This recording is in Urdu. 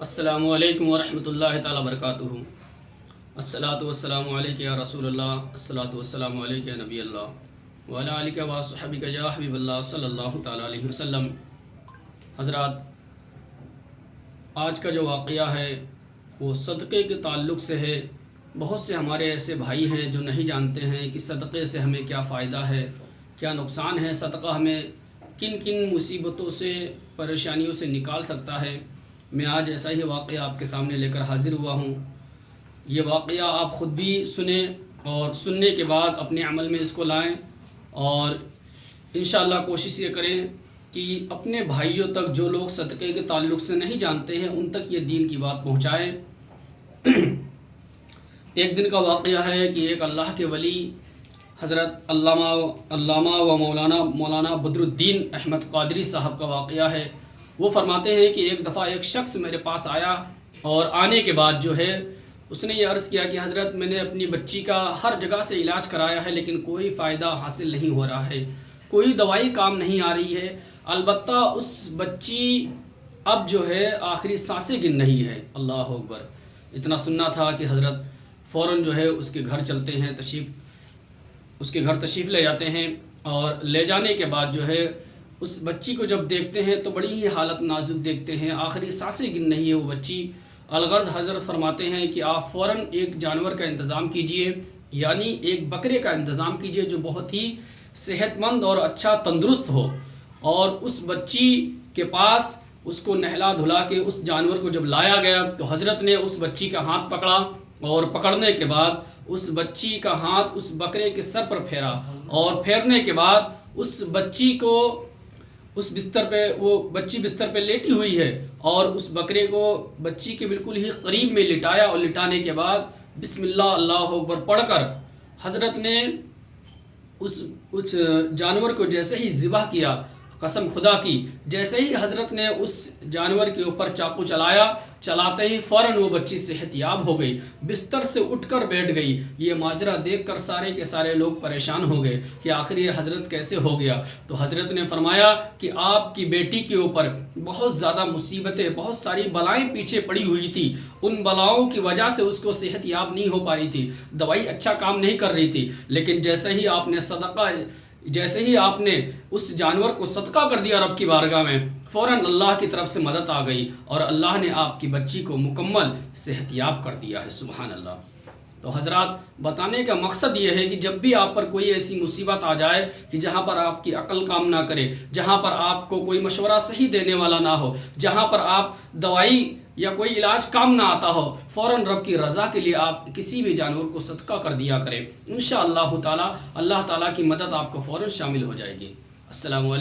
السلام علیکم ورحمۃ اللہ تعالیٰ وبرکاتہ۔ الصلاۃ والسلام علیک یا رسول اللہ، الصلاۃ والسلام علیک یا نبی اللہ وعلی آلک و صحبک یا حبیب اللہ صلی اللہ تعالیٰ علیہ وسلم۔ حضرات، آج کا جو واقعہ ہے وہ صدقے کے تعلق سے ہے۔ بہت سے ہمارے ایسے بھائی ہیں جو نہیں جانتے ہیں کہ صدقے سے ہمیں کیا فائدہ ہے، کیا نقصان ہے، صدقہ ہمیں کن کن مصیبتوں سے، پریشانیوں سے نکال سکتا ہے۔ میں آج ایسا ہی واقعہ آپ کے سامنے لے کر حاضر ہوا ہوں۔ یہ واقعہ آپ خود بھی سنیں اور سننے کے بعد اپنے عمل میں اس کو لائیں، اور انشاءاللہ کوشش یہ کریں کہ اپنے بھائیوں تک جو لوگ صدقے کے تعلق سے نہیں جانتے ہیں ان تک یہ دین کی بات پہنچائیں۔ ایک دن کا واقعہ ہے کہ ایک اللہ کے ولی حضرت علامہ و مولانا بدر الدین احمد قادری صاحب کا واقعہ ہے۔ وہ فرماتے ہیں کہ ایک دفعہ ایک شخص میرے پاس آیا، اور آنے کے بعد جو ہے اس نے یہ عرض کیا کہ حضرت میں نے اپنی بچی کا ہر جگہ سے علاج کرایا ہے لیکن کوئی فائدہ حاصل نہیں ہو رہا ہے، کوئی دوائی کام نہیں آ رہی ہے، البتہ اس بچی اب جو ہے آخری سانسیں گن رہی ہے۔ اللہ اکبر! اتنا سننا تھا کہ حضرت فوراً جو ہے اس کے گھر چلتے ہیں، اس کے گھر تشریف لے جاتے ہیں، اور لے جانے کے بعد جو ہے اس بچی کو جب دیکھتے ہیں تو بڑی ہی حالت نازک دیکھتے ہیں، آخری سانسیں گن رہی ہے وہ بچی۔ الغرض حضرت فرماتے ہیں کہ آپ فوراً ایک جانور کا انتظام کیجئے، یعنی ایک بکرے کا انتظام کیجئے جو بہت ہی صحت مند اور اچھا تندرست ہو، اور اس بچی کے پاس اس کو نہلا دھلا کے اس جانور کو جب لایا گیا تو حضرت نے اس بچی کا ہاتھ پکڑا، اور پکڑنے کے بعد اس بچی کا ہاتھ اس بکرے کے سر پر پھیرا، اور پھیرنے کے بعد اس بچی کو اس بستر پہ، وہ بچی بستر پہ لیٹی ہوئی ہے، اور اس بکرے کو بچی کے بالکل ہی قریب میں لٹایا، اور لٹانے کے بعد بسم اللہ اللہ اکبر پڑھ کر حضرت نے اس جانور کو جیسے ہی ذبح کیا، قسم خدا کی، جیسے ہی حضرت نے اس جانور کے اوپر چاقو چلاتے ہی فوراً وہ بچی صحت یاب ہو گئی، بستر سے اٹھ کر بیٹھ گئی۔ یہ ماجرا دیکھ کر سارے کے سارے لوگ پریشان ہو گئے کہ آخر یہ حضرت کیسے ہو گیا؟ تو حضرت نے فرمایا کہ آپ کی بیٹی کے اوپر بہت زیادہ مصیبتیں، بہت ساری بلائیں پیچھے پڑی ہوئی تھی، ان بلاؤں کی وجہ سے اس کو صحت یاب نہیں ہو پا رہی تھی، دوائی اچھا کام نہیں کر رہی تھی، لیکن جیسے ہی آپ نے اس جانور کو صدقہ کر دیا رب کی بارگاہ میں، فوراً اللہ کی طرف سے مدد آ گئی، اور اللہ نے آپ کی بچی کو مکمل صحت یاب کر دیا ہے۔ سبحان اللہ! تو حضرات، بتانے کا مقصد یہ ہے کہ جب بھی آپ پر کوئی ایسی مصیبت آ جائے کہ جہاں پر آپ کی عقل کام نہ کرے، جہاں پر آپ کو کوئی مشورہ صحیح دینے والا نہ ہو، جہاں پر آپ دوائی یا کوئی علاج کام نہ آتا ہو، فوراً رب کی رضا کے لیے آپ کسی بھی جانور کو صدقہ کر دیا کریں۔ انشاءاللہ تعالی اللہ تعالیٰ کی مدد آپ کو فوراً شامل ہو جائے گی۔ السلام علیکم۔